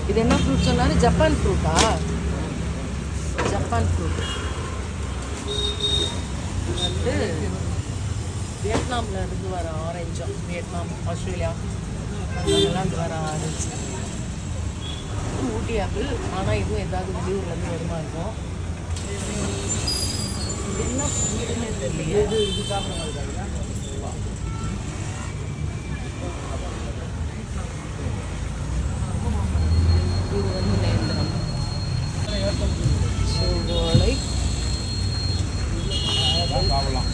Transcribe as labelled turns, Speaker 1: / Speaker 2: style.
Speaker 1: இது என்ன ஃப்ரூட் சொன்னாரு? ஜப்பான் ஃப்ரூட்டா? ஜப்பான் ஃப்ரூட் வந்து வியட்நாமில் இருந்து வர ஆரஞ்சும். வியட்நாம், ஆஸ்திரேலியா அதெல்லாம் இருந்து வர ஆரஞ்சு. ஊட்டி ஆப்பிள். ஆனால் இதுவும் ஏதாவது வெளியூர்லேருந்து வருமா இருக்கும். என்ன ஃப்ரூட்டுன்னு தெரியலையே. இது சாப்பிட இது வந்து நேந்திரம், செவ்வாழை, சாப்பிடலாம்.